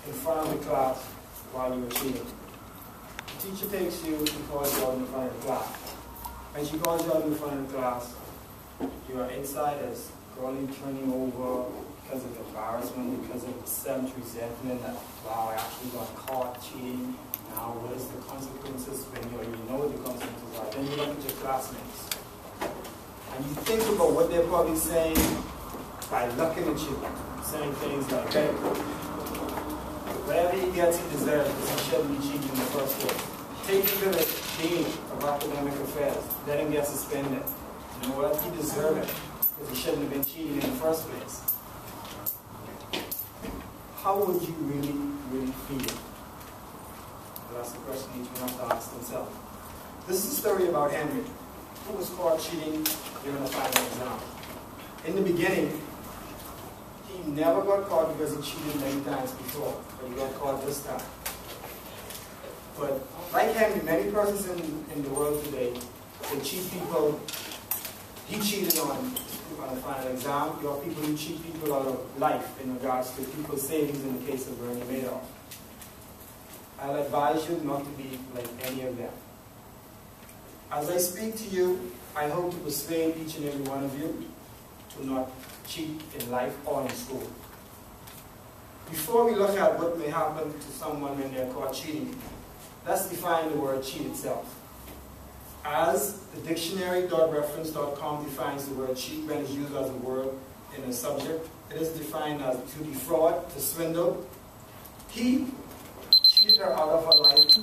in front of the class while you were cheating. The teacher takes you and calls you out in front of the class. When she calls you out in front of the class, you are inside as crawling, turning over because of embarrassment, because of self-resentment that, wow, I actually got caught cheating. Now, what is the consequences when you already know what the consequences are? Then you look at your classmates. And you think about what they're probably saying by looking at you, saying things like, hey, whatever he gets, he deserves because he shouldn't be cheating in the first place. Take him to the dean of academic affairs. Let him get suspended. You know what? He deserves it because he shouldn't have been cheating in the first place. How would you really feel? Well, that's the question each one has to ask themselves. This is a story about Henry, who was caught cheating during a final exam. In the beginning, he never got caught because he cheated many times before, but he got caught this time. But like Henry, many persons in the world today, they cheat people. He cheated on the final exam. You have people who cheat people out of life in regards to people's savings in the case of Bernie Madoff. I'll advise you not to be like any of them. As I speak to you, I hope to persuade each and every one of you to not cheat in life or in school. Before we look at what may happen to someone when they're caught cheating, let's define the word cheat itself. As the dictionary.reference.com defines the word cheat when it's used as a word in a subject, it is defined as to defraud, to swindle. He cheated her out of her life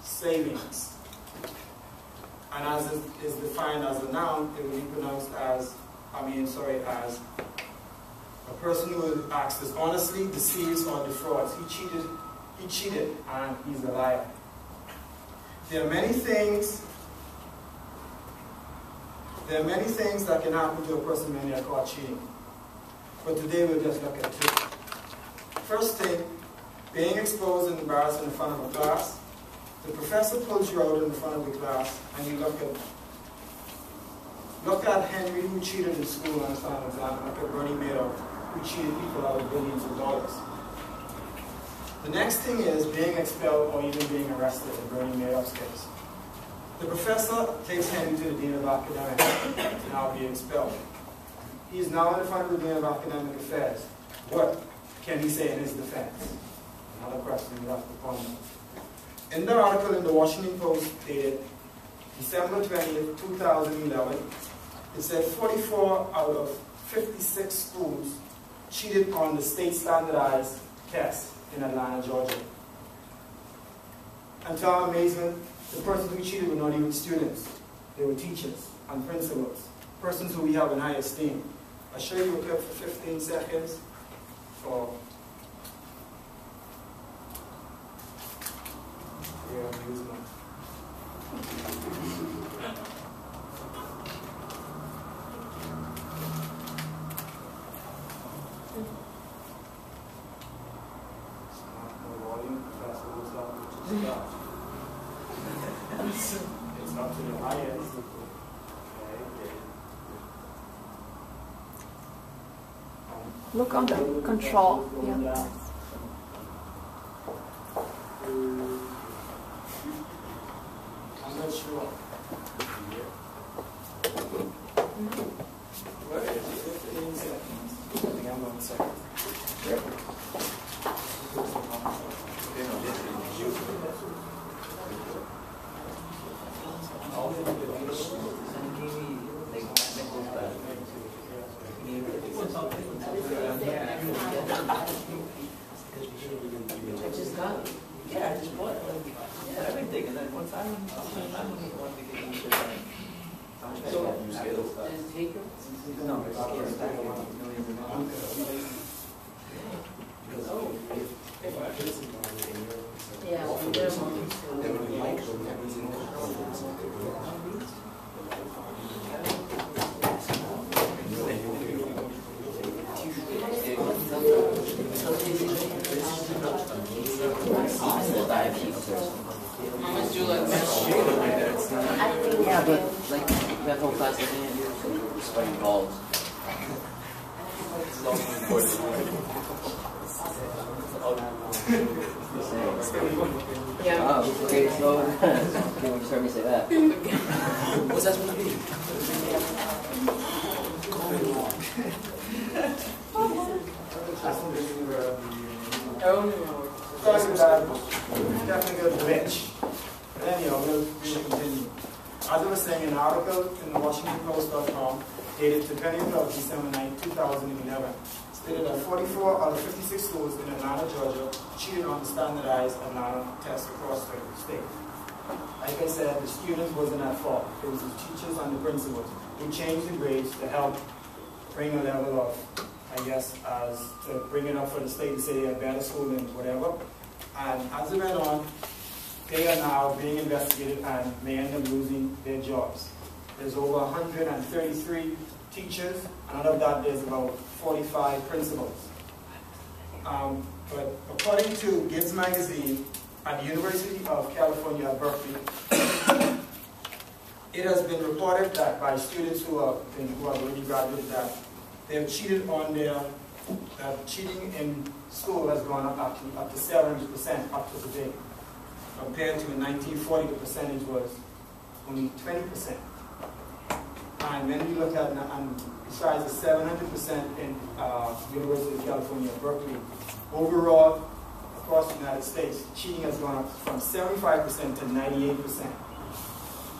savings. And as it is defined as a noun, it will be pronounced as, as a person who acts dishonestly, deceives, or defrauds. He cheated, and he's a liar. There are many things that can happen to a person when they are caught cheating. But today we'll just look at two. First thing, being exposed and embarrassed in front of a class. The professor pulls you out in front of the class, and you look at Henry, who cheated in school on his final exam, and look at Bernie Madoff, who cheated people out of billions of dollars. The next thing is being expelled or even being arrested in Bernie Madoff's case. The professor takes Henry to the dean of academics to now be expelled. He is now in front of the dean of academic affairs. What can he say in his defense? Another question you have to ponder. In the article in the Washington Post dated December 20th, 2011, it said 44 out of 56 schools cheated on the state standardized test in Atlanta, Georgia. And to our amazement, the persons who cheated were not even students. They were teachers and principals, persons who we have in high esteem. I'll show you a clip for 15 seconds for your amusement. It's up to the highest. Look on the control. Yeah. I'm not sure. Where is it? 15 seconds. I think I'm on a second. I just got it. Yeah, I just bought it. Yeah, everything. And then once I wanted to get into it. So, does it take her? No, it's yeah, but like that whole class is sweating balls. It's all important. Yeah. Oh, okay, slow. You just heard me say that. What's that supposed to be? Definitely good glitch. But anyhow, we'll continue. As I was saying, an article in the WashingtonPost.com dated the 20th of December 9, 2011 stated that 44 out of 56 schools in Atlanta, Georgia cheated on the standardized Atlanta test across the state. Like I said, the students wasn't at fault. It was the teachers and the principals who changed the grades to help bring a level of, I guess, as to bring it up for the state to say they're a better school and whatever. And as it went on, they are now being investigated and may end up losing their jobs. There's over 133 teachers, and out of that there's about 45 principals. But according to Gibbs magazine, at the University of California at Berkeley, it has been reported that by students who have already graduated that they have cheated on their, cheating in school has gone up actually up to 70% up to today. Compared to in 1940, the percentage was only 20%. And when we look at, and besides the 700% in University of California at Berkeley, overall, across the United States, cheating has gone up from 75% to 98%.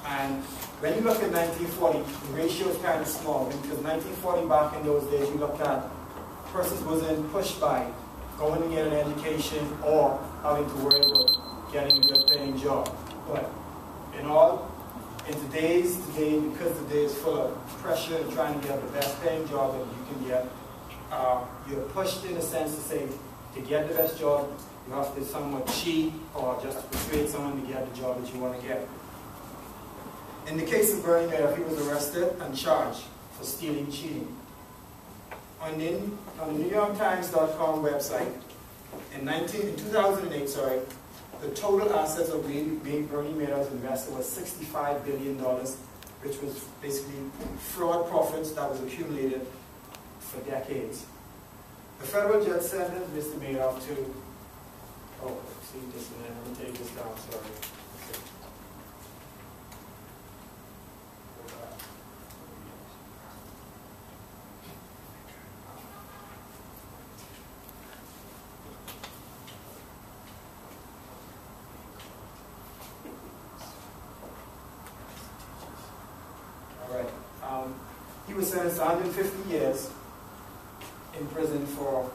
And when you look at 1940, the ratio is kind of small, because 1940 back in those days, you look at persons wasn't pushed by going to get an education or having to worry about getting a good paying job. But in today's day, because the day is full of pressure and trying to get the best paying job that you can get, you're pushed in a sense to say, to get the best job, you have to somewhat cheat or just persuade someone to get the job that you want to get. In the case of Bernie Madoff, he was arrested and charged for stealing cheating. On the NewYorkTimes.com website, in 2008, the total assets of Bernie Madoff's investor was $65 billion, which was basically fraud profits that was accumulated for decades. The federal judge sentenced Mr. Madoff to, see this a minute, let me take this down, sorry. He was sentenced to 150 years in prison for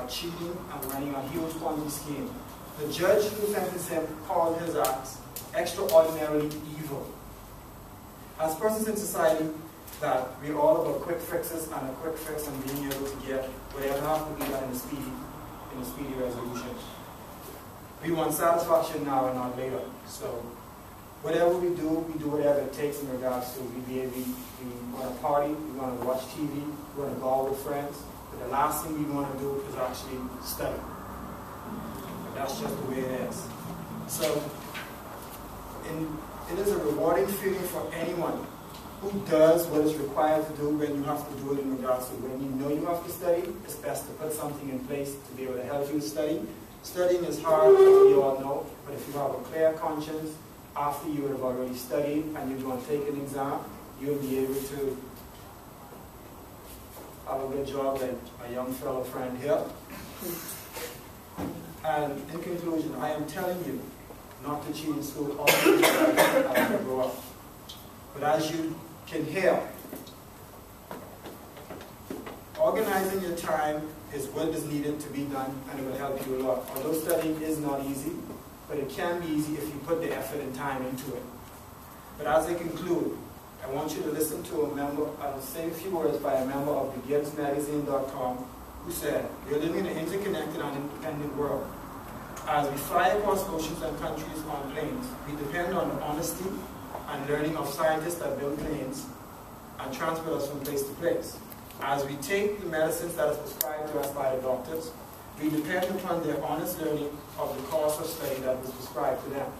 cheating and running a huge Ponzi scheme. The judge who sentenced him called his acts extraordinarily evil. As persons in society, that we're all about quick fixes and a quick fix and being able to get whatever has to be done in a speedy resolution. We want satisfaction now and not later. So whatever we do whatever it takes in regards to we want to party, we want to watch TV, we want to go out with friends. But the last thing we want to do is actually study. But that's just the way it is. So it is a rewarding feeling for anyone who does what is required to do when you have to do it in regards to when you know you have to study. It's best to put something in place to be able to help you study. Studying is hard, as we all know, but if you have a clear conscience, after you have already studied and you're going to take an exam, you'll be able to have a good job like my young fellow friend here. And in conclusion, I am telling you not to cheat in school all the time as you grow up. But as you can hear, organizing your time is what is needed to be done, and it will help you a lot. Although studying is not easy, but it can be easy if you put the effort and time into it. But as I conclude, I want you to listen to a member, I'll say a few words by a member of the GibbsMagazine.com who said, "We are living in an interconnected and independent world. As we fly across oceans and countries on planes, we depend on the honesty and learning of scientists that build planes and transport us from place to place. As we take the medicines that are prescribed to us by the doctors, we depend upon their honest learning of the course of study that was prescribed to them,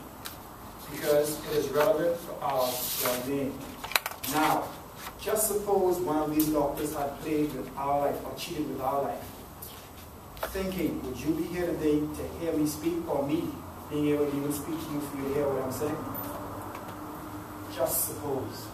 because it is relevant for our well-being. Now, just suppose one of these doctors had played with our life or cheated with our life. thinking, would you be here today to hear me speak, or me being able to even speak to you for you to hear what I'm saying? Just suppose.